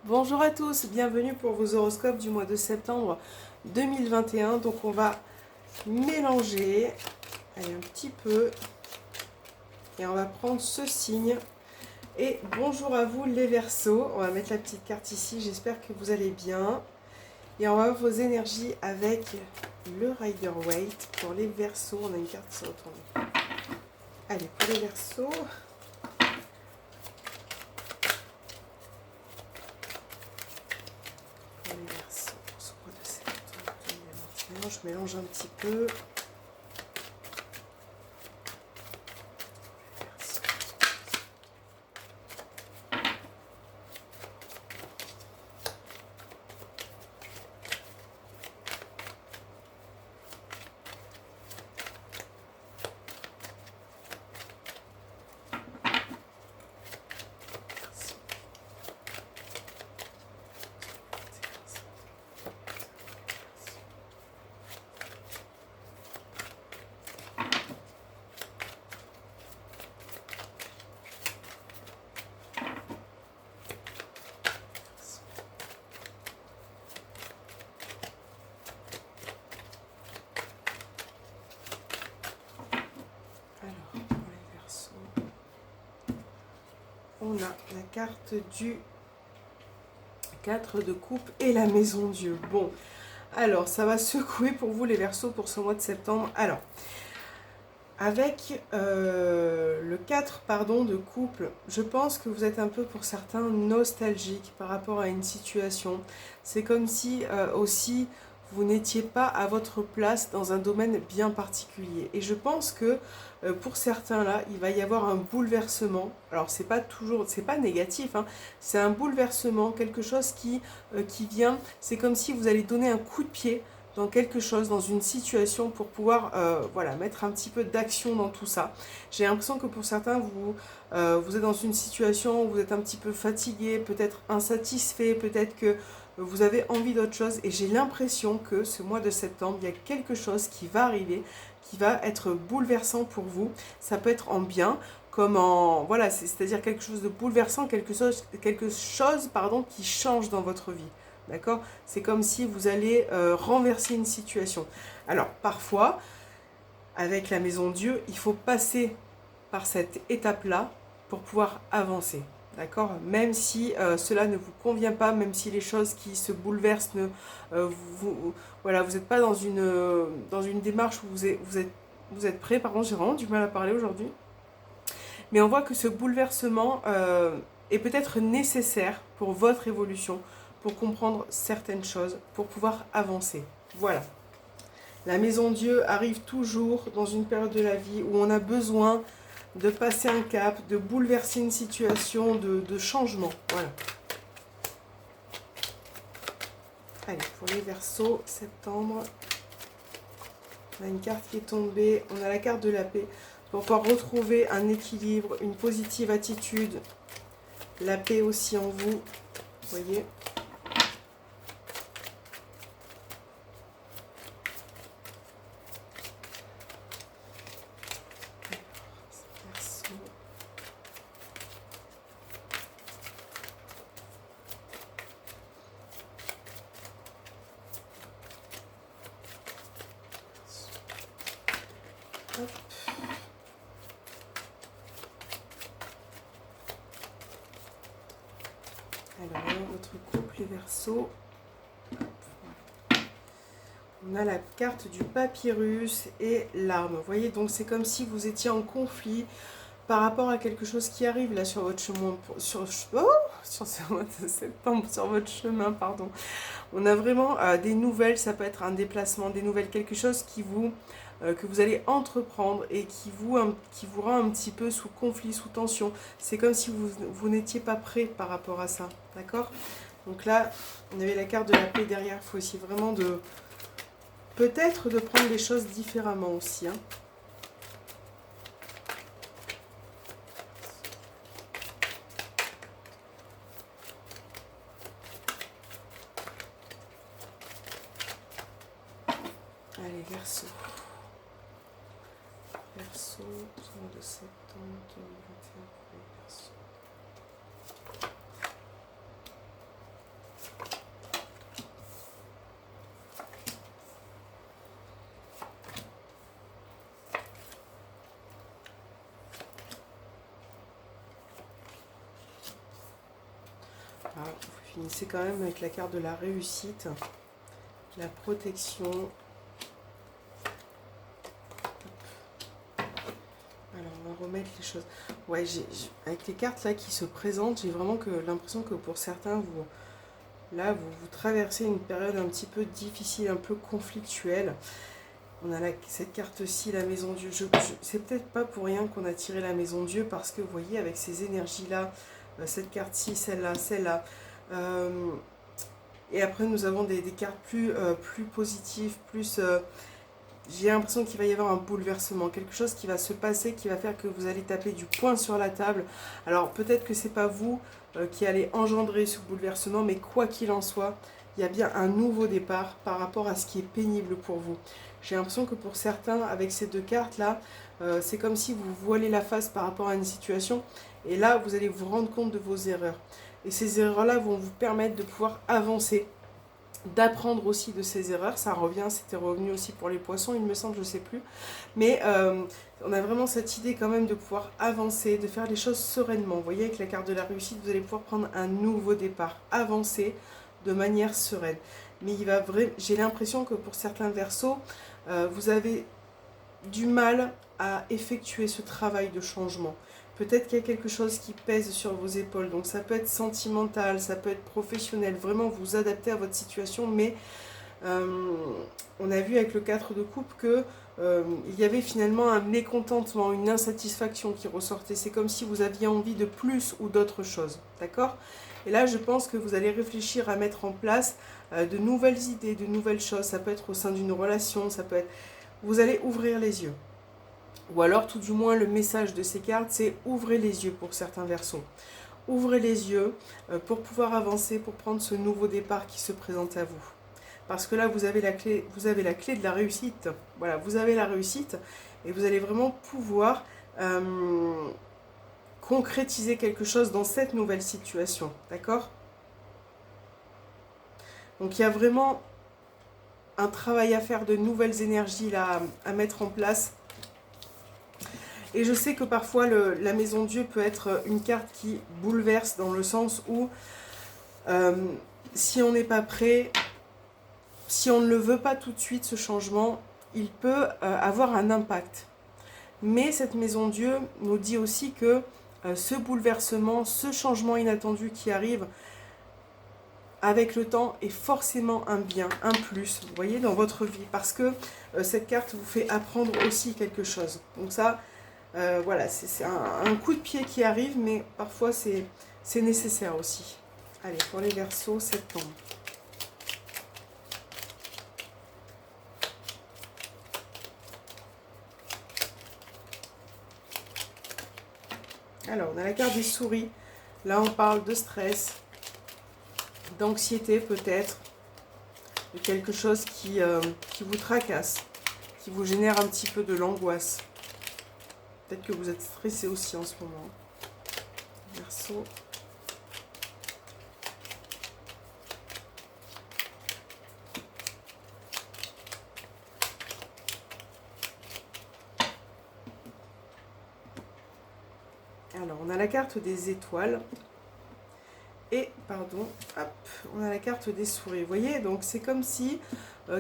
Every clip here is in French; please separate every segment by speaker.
Speaker 1: Bonjour à tous, bienvenue pour vos horoscopes du mois de septembre 2021. Donc on va mélanger allez, un petit peu et on va prendre ce signe. Et bonjour à vous les Verseaux, on va mettre la petite carte ici, j'espère que vous allez bien. Et on va voir vos énergies avec le Rider-Waite. Pour les Verseaux, on a une carte qui s'est retournée. Allez, pour les Verseaux. Pour les Verseaux, pour ce mois de septembre 2021, je mélange un petit peu. Alors, pour les Verseaux, on a la carte du 4 de coupe et la maison Dieu. Bon, alors ça va secouer pour vous les Verseaux pour ce mois de septembre. Alors, avec le 4 pardon, de couple, je pense que vous êtes un peu pour certains nostalgiques par rapport à une situation. C'est comme si aussi vous n'étiez pas à votre place dans un domaine bien particulier. Et je pense que pour certains là, il va y avoir un bouleversement. Alors c'est pas toujours, c'est pas négatif, hein, c'est un bouleversement, quelque chose qui vient. C'est comme si vous allez donner un coup de pied dans quelque chose, dans une situation pour pouvoir voilà, mettre un petit peu d'action dans tout ça. J'ai l'impression que pour certains, vous êtes dans une situation où vous êtes un petit peu fatigué, peut-être insatisfait, peut-être que vous avez envie d'autre chose et j'ai l'impression que ce mois de septembre, il y a quelque chose qui va arriver, qui va être bouleversant pour vous. Ça peut être en bien, comme en... Voilà, c'est-à-dire quelque chose de bouleversant, quelque chose pardon, qui change dans votre vie. D'accord? C'est comme si vous allez renverser une situation. Alors, parfois, avec la maison Dieu, il faut passer par cette étape-là pour pouvoir avancer. D'accord? Même si cela ne vous convient pas, même si les choses qui se bouleversent ne voilà, vous n'êtes pas dans une démarche où vous êtes prêt. Pardon, j'ai vraiment du mal à parler aujourd'hui. Mais on voit que ce bouleversement est peut-être nécessaire pour votre évolution, pour comprendre certaines choses, pour pouvoir avancer. Voilà. La maison Dieu arrive toujours dans une période de la vie où on a besoin de passer un cap, de bouleverser une situation, de changement. Voilà. Allez, pour les Verseaux, septembre, on a une carte qui est tombée, on a la carte de la paix. Pour pouvoir retrouver un équilibre, une positive attitude, la paix aussi en vous, vous voyez. Hop. Alors, votre couple, les Verseaux. On a la carte du papyrus et l'arme. Vous voyez, donc c'est comme si vous étiez en conflit par rapport à quelque chose qui arrive là sur votre chemin, sur ce mois de septembre, sur votre chemin, pardon. On a vraiment des nouvelles, ça peut être un déplacement, des nouvelles, quelque chose que vous allez entreprendre et qui vous rend un petit peu sous conflit, sous tension. C'est comme si vous n'étiez pas prêt par rapport à ça, d'accord? Donc là, on avait la carte de la paix derrière, il faut aussi vraiment peut-être de prendre les choses différemment aussi, hein. Allez, Verseau. Verseau, mois de septembre 2021 pour les Verseaux. Ah, vous finissez quand même avec la carte de la réussite, la protection. Alors, on va remettre les choses. Ouais, avec les cartes là qui se présentent, j'ai vraiment l'impression que pour certains, vous traversez une période un petit peu difficile, un peu conflictuelle. On a cette carte-ci, la maison Dieu. C'est peut-être pas pour rien qu'on a tiré la maison Dieu, parce que vous voyez, avec ces énergies-là, cette carte-ci, celle-là, celle-là. Et après, nous avons des cartes plus positives, plus... j'ai l'impression qu'il va y avoir un bouleversement, quelque chose qui va se passer, qui va faire que vous allez taper du poing sur la table. Alors, peut-être que c'est pas vous qui allez engendrer ce bouleversement, mais quoi qu'il en soit, il y a bien un nouveau départ par rapport à ce qui est pénible pour vous. J'ai l'impression que pour certains, avec ces deux cartes-là, c'est comme si vous voilez la face par rapport à une situation, et là, vous allez vous rendre compte de vos erreurs. Et ces erreurs-là vont vous permettre de pouvoir avancer, d'apprendre aussi de ces erreurs. Ça revient, c'était revenu aussi pour les poissons, il me semble, je ne sais plus. Mais on a vraiment cette idée quand même de pouvoir avancer, de faire les choses sereinement. Vous voyez, avec la carte de la réussite, vous allez pouvoir prendre un nouveau départ, avancer de manière sereine. Mais j'ai l'impression que pour certains Verseaux, vous avez du mal à effectuer ce travail de changement. Peut-être qu'il y a quelque chose qui pèse sur vos épaules, donc ça peut être sentimental, ça peut être professionnel, vraiment vous adapter à votre situation, mais on a vu avec le 4 de coupe que il y avait finalement un mécontentement, une insatisfaction qui ressortait. C'est comme si vous aviez envie de plus ou d'autre chose, d'accord? Et là, je pense que vous allez réfléchir à mettre en place de nouvelles idées, de nouvelles choses. Ça peut être au sein d'une relation, ça peut être... Vous allez ouvrir les yeux. Ou alors, tout du moins, le message de ces cartes, c'est ouvrez les yeux pour certains Verseaux. Ouvrez les yeux pour pouvoir avancer, pour prendre ce nouveau départ qui se présente à vous. Parce que là, vous avez la clé de la réussite. Voilà, vous avez la réussite et vous allez vraiment pouvoir concrétiser quelque chose dans cette nouvelle situation. D'accord? Donc, il y a vraiment un travail à faire, de nouvelles énergies là, à mettre en place. Et je sais que parfois, la maison Dieu peut être une carte qui bouleverse, dans le sens où si on n'est pas prêt, si on ne le veut pas tout de suite, ce changement, il peut avoir un impact. Mais cette maison Dieu nous dit aussi que ce bouleversement, ce changement inattendu qui arrive avec le temps est forcément un bien, un plus, vous voyez, dans votre vie. Parce que cette carte vous fait apprendre aussi quelque chose. Donc ça, voilà, c'est un coup de pied qui arrive, mais parfois c'est nécessaire aussi. Allez, pour les Verseaux, septembre. Alors, on a la carte des souris. Là, on parle de stress, d'anxiété peut-être, de quelque chose qui vous tracasse, qui vous génère un petit peu de l'angoisse. Peut-être que vous êtes stressé aussi en ce moment. Verseau. Alors, on a la carte des étoiles. Et, pardon, hop, on a la carte des souris. Vous voyez, donc c'est comme si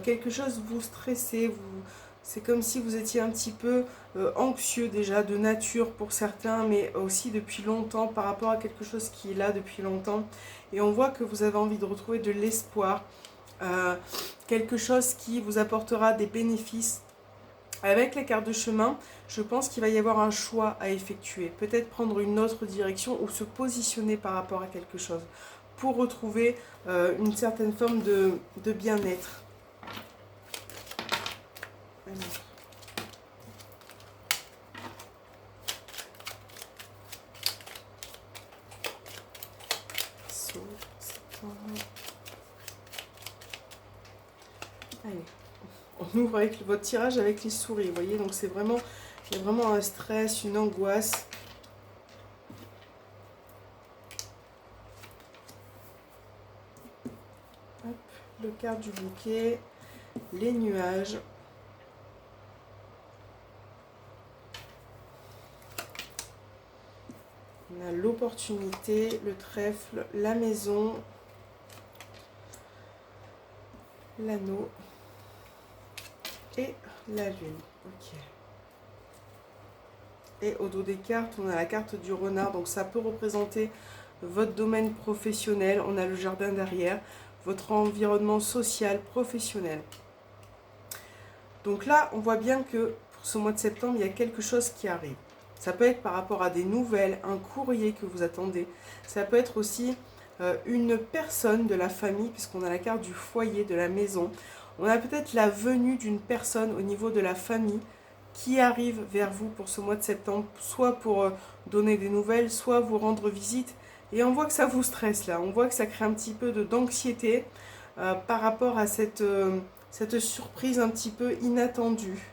Speaker 1: quelque chose vous stressait, c'est comme si vous étiez un petit peu anxieux déjà de nature pour certains, mais aussi depuis longtemps par rapport à quelque chose qui est là depuis longtemps. Et on voit que vous avez envie de retrouver de l'espoir, quelque chose qui vous apportera des bénéfices. Avec la carte de chemin, je pense qu'il va y avoir un choix à effectuer. Peut-être prendre une autre direction ou se positionner par rapport à quelque chose pour retrouver une certaine forme de bien-être. Allez, on ouvre avec votre tirage avec les souris, vous voyez, donc c'est vraiment, il y a vraiment un stress, une angoisse. Hop, le carte du bouquet, les nuages. On a l'opportunité, le trèfle, la maison, l'anneau et la lune. Ok. Et au dos des cartes, on a la carte du renard. Donc ça peut représenter votre domaine professionnel. On a le jardin derrière, votre environnement social, professionnel. Donc là, on voit bien que pour ce mois de septembre, il y a quelque chose qui arrive. Ça peut être par rapport à des nouvelles, un courrier que vous attendez. Ça peut être aussi une personne de la famille, puisqu'on a la carte du foyer, de la maison. On a peut-être la venue d'une personne au niveau de la famille qui arrive vers vous pour ce mois de septembre, soit pour donner des nouvelles, soit vous rendre visite. Et on voit que ça vous stresse là, on voit que ça crée un petit peu d'anxiété par rapport à cette surprise un petit peu inattendue.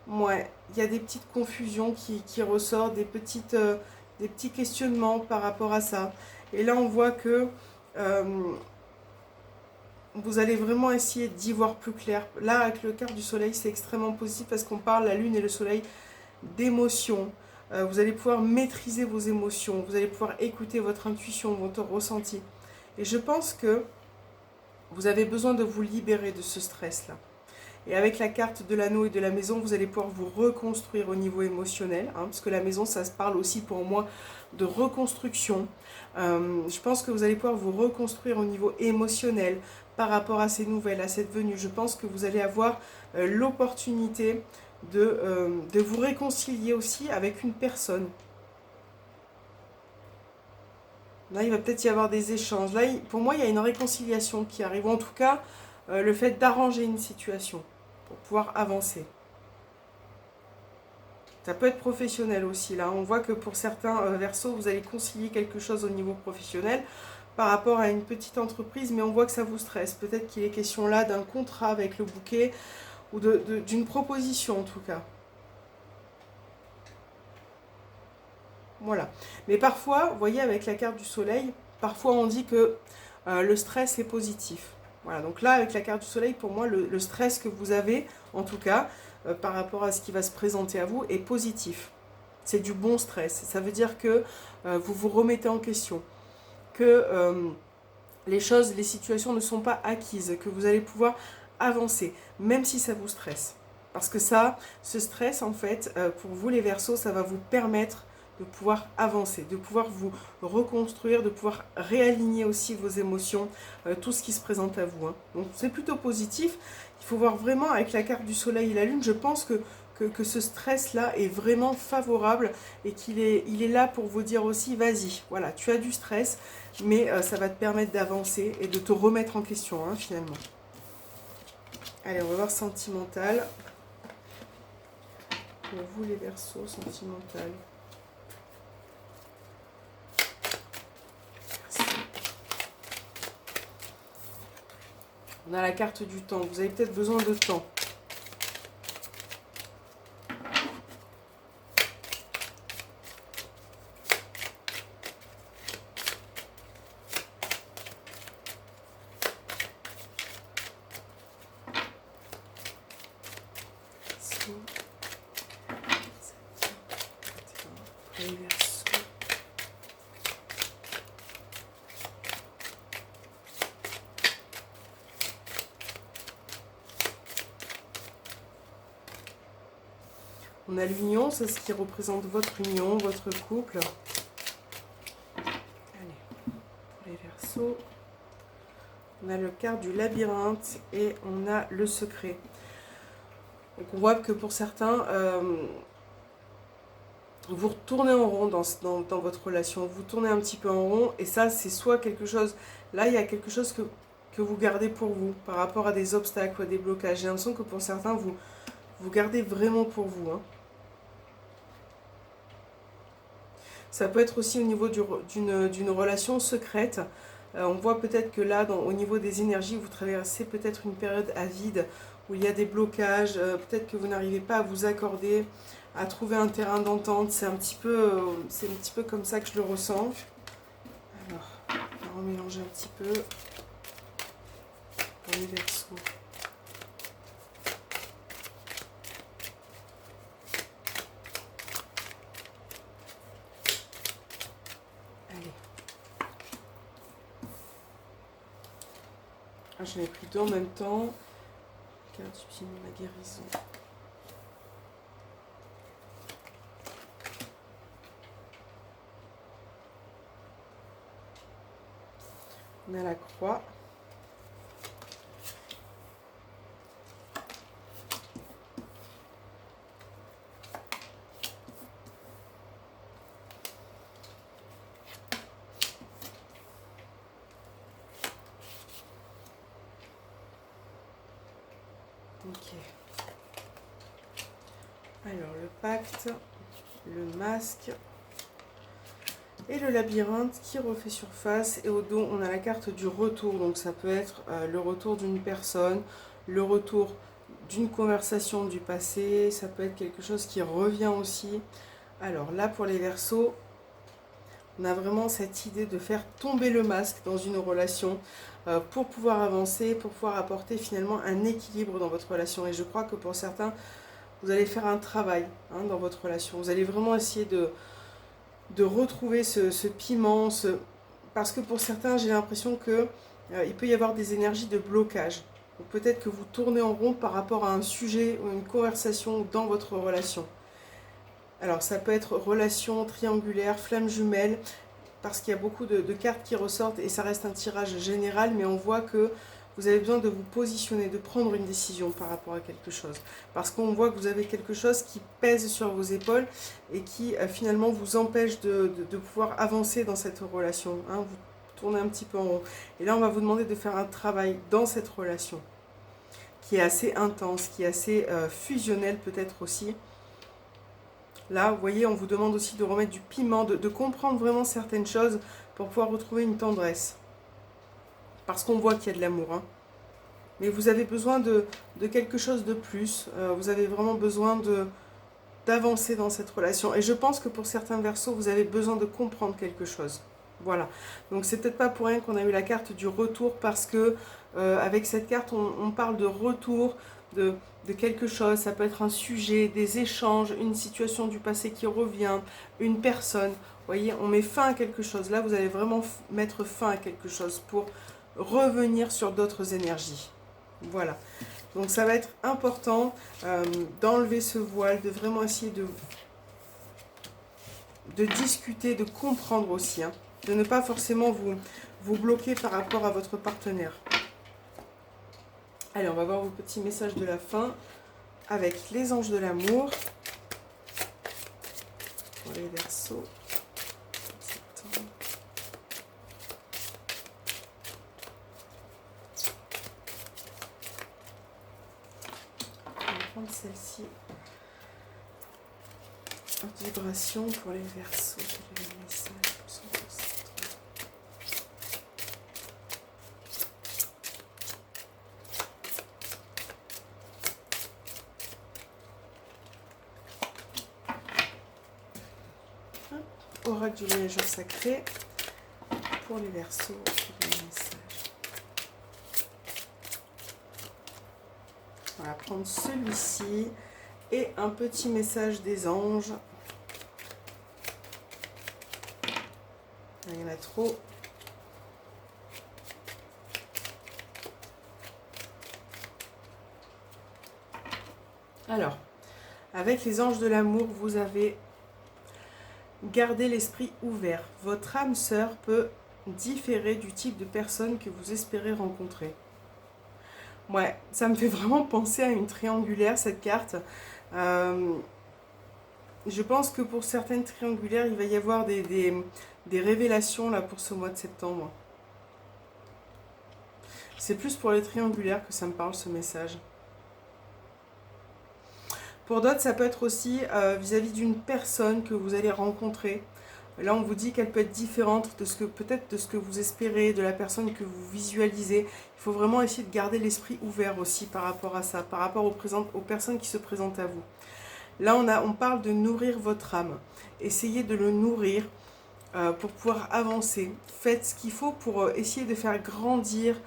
Speaker 1: Ouais, il y a des petites confusions qui ressortent, des petits questionnements par rapport à ça. Et là, on voit que vous allez vraiment essayer d'y voir plus clair. Là, avec le quart du soleil, c'est extrêmement positif parce qu'on parle, la lune et le soleil, d'émotions. Vous allez pouvoir maîtriser vos émotions, vous allez pouvoir écouter votre intuition, votre ressenti. Et je pense que vous avez besoin de vous libérer de ce stress-là. Et avec la carte de l'anneau et de la maison, vous allez pouvoir vous reconstruire au niveau émotionnel, hein, parce que la maison, ça se parle aussi pour moi de reconstruction. Je pense que vous allez pouvoir vous reconstruire au niveau émotionnel par rapport à ces nouvelles, à cette venue. Je pense que vous allez avoir l'opportunité de vous réconcilier aussi avec une personne. Là, il va peut-être y avoir des échanges. Là, pour moi, il y a une réconciliation qui arrive. En tout cas, le fait d'arranger une situation pour pouvoir avancer. Ça peut être professionnel aussi. Là, on voit que pour certains Verseaux, vous allez concilier quelque chose au niveau professionnel par rapport à une petite entreprise, mais on voit que ça vous stresse. Peut-être qu'il est question là d'un contrat avec le bouquet ou d'une proposition en tout cas. Voilà. Mais parfois, vous voyez, avec la carte du soleil, parfois on dit que le stress est positif. Voilà, donc là, avec la carte du soleil, pour moi, le stress que vous avez, en tout cas, par rapport à ce qui va se présenter à vous, est positif. C'est du bon stress. Ça veut dire que vous vous remettez en question, que les choses, les situations ne sont pas acquises, que vous allez pouvoir avancer, même si ça vous stresse. Parce que ça, ce stress, en fait, pour vous les Verseaux, ça va vous permettre de pouvoir avancer, de pouvoir vous reconstruire, de pouvoir réaligner aussi vos émotions, tout ce qui se présente à vous. Hein. Donc c'est plutôt positif. Il faut voir vraiment avec la carte du soleil et la lune, je pense que ce stress-là est vraiment favorable et il est là pour vous dire aussi, vas-y, voilà, tu as du stress, mais ça va te permettre d'avancer et de te remettre en question, hein, finalement. Allez, on va voir sentimental. Pour vous les Verseaux, sentimental. On a la carte du temps. Vous avez peut-être besoin de temps. On a l'union, c'est ce qui représente votre union, votre couple. Allez, pour les Verseaux. On a le quart du labyrinthe et on a le secret. Donc on voit que pour certains, vous retournez en rond dans votre relation. Vous tournez un petit peu en rond et ça, c'est soit quelque chose... Là, il y a quelque chose que vous gardez pour vous par rapport à des obstacles ou à des blocages. J'ai l'impression que pour certains, vous gardez vraiment pour vous. Hein. Ça peut être aussi au niveau d'une relation secrète. On voit peut-être que là, au niveau des énergies, vous traversez peut-être une période à vide où il y a des blocages. Peut-être que vous n'arrivez pas à vous accorder, à trouver un terrain d'entente. C'est un petit peu comme ça que je le ressens. Alors, on va remélanger un petit peu pour les Verseaux. Ah, j'en ai pris deux en même temps. Carte du piment, la guérison. On a la croix. Ok. Alors, le pacte, le masque et le labyrinthe qui refait surface. Et au dos, on a la carte du retour. Donc, ça peut être le retour d'une personne, le retour d'une conversation du passé. Ça peut être quelque chose qui revient aussi. Alors là, pour les Verseaux, on a vraiment cette idée de faire tomber le masque dans une relation pour pouvoir avancer, pour pouvoir apporter finalement un équilibre dans votre relation. Et je crois que pour certains, vous allez faire un travail dans votre relation. Vous allez vraiment essayer de retrouver ce piment, parce que pour certains, j'ai l'impression que il peut y avoir des énergies de blocage. Peut-être que vous tournez en rond par rapport à un sujet ou une conversation dans votre relation. Alors ça peut être relation triangulaire, flamme jumelle, parce qu'il y a beaucoup de cartes qui ressortent et ça reste un tirage général, mais on voit que vous avez besoin de vous positionner, de prendre une décision par rapport à quelque chose. Parce qu'on voit que vous avez quelque chose qui pèse sur vos épaules et qui finalement vous empêche de pouvoir avancer dans cette relation. Vous tournez un petit peu en rond. Et là, on va vous demander de faire un travail dans cette relation qui est assez intense, qui est assez fusionnelle peut-être aussi. Là, vous voyez, on vous demande aussi de remettre du piment, de comprendre vraiment certaines choses pour pouvoir retrouver une tendresse. Parce qu'on voit qu'il y a de l'amour. Mais vous avez besoin de quelque chose de plus. Vous avez vraiment besoin d'avancer dans cette relation. Et je pense que pour certains Verseaux, vous avez besoin de comprendre quelque chose. Voilà. Donc c'est peut-être pas pour rien qu'on a eu la carte du retour, parce que avec cette carte, on parle de retour, de quelque chose. Ça peut être un sujet, des échanges, une situation du passé qui revient, une personne. Vous voyez, on met fin à quelque chose. Là, vous allez vraiment mettre fin à quelque chose pour revenir sur d'autres énergies. Voilà. Donc ça va être important d'enlever ce voile, de vraiment essayer de discuter, de comprendre aussi, de ne pas forcément vous bloquer par rapport à votre partenaire. Allez, on va voir vos petits messages de la fin avec les anges de l'amour pour les Verseaux. On va prendre celle-ci. Vibration pour les Verseaux. Quel est le message pour son concept? Oracle du voyageur sacré pour les Verseaux. Quel est le message? On va prendre celui-ci et un petit message des anges. Il y en a trop. Alors, avec les anges de l'amour, vous avez gardé l'esprit ouvert. Votre âme sœur peut différer du type de personne que vous espérez rencontrer. Ouais, ça me fait vraiment penser à une triangulaire, cette carte. Je pense que pour certaines triangulaires, il va y avoir des révélations là pour ce mois de septembre. C'est plus pour les triangulaires que ça me parle, ce message. Pour d'autres, ça peut être aussi vis-à-vis d'une personne que vous allez rencontrer. Là, on vous dit qu'elle peut être différente de ce que peut-être de ce que vous espérez, de la personne que vous visualisez. Il faut vraiment essayer de garder l'esprit ouvert aussi par rapport à ça, par rapport aux personnes qui se présentent à vous. Là, on parle de nourrir votre âme. Essayez de le nourrir pour pouvoir avancer. Faites ce qu'il faut pour essayer de faire grandir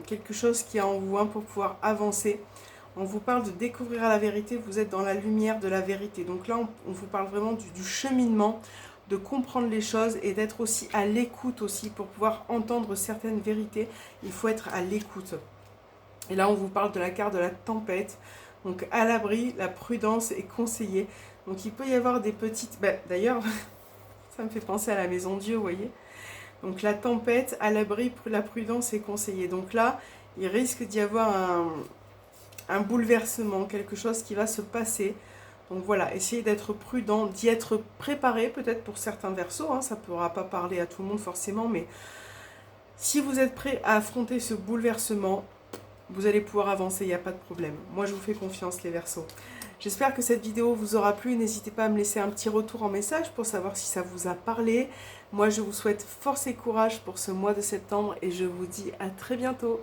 Speaker 1: quelque chose qui est en vous pour pouvoir avancer. On vous parle de découvrir la vérité, vous êtes dans la lumière de la vérité. Donc là, on vous parle vraiment du cheminement de comprendre les choses et d'être aussi à l'écoute aussi pour pouvoir entendre certaines vérités. Il faut être à l'écoute. Et là, on vous parle de la carte de la tempête. Donc, à l'abri, la prudence est conseillée. Donc, il peut y avoir des petites... d'ailleurs, ça me fait penser à la maison Dieu, vous voyez. Donc, la tempête, à l'abri, la prudence est conseillée. Donc là, il risque d'y avoir un bouleversement, quelque chose qui va se passer. Donc voilà, essayez d'être prudent, d'y être préparé peut-être pour certains versos. Ça ne pourra pas parler à tout le monde forcément, mais si vous êtes prêt à affronter ce bouleversement, vous allez pouvoir avancer, il n'y a pas de problème. Moi, je vous fais confiance, les Verseaux. J'espère que cette vidéo vous aura plu. N'hésitez pas à me laisser un petit retour en message pour savoir si ça vous a parlé. Moi, je vous souhaite force et courage pour ce mois de septembre et je vous dis à très bientôt.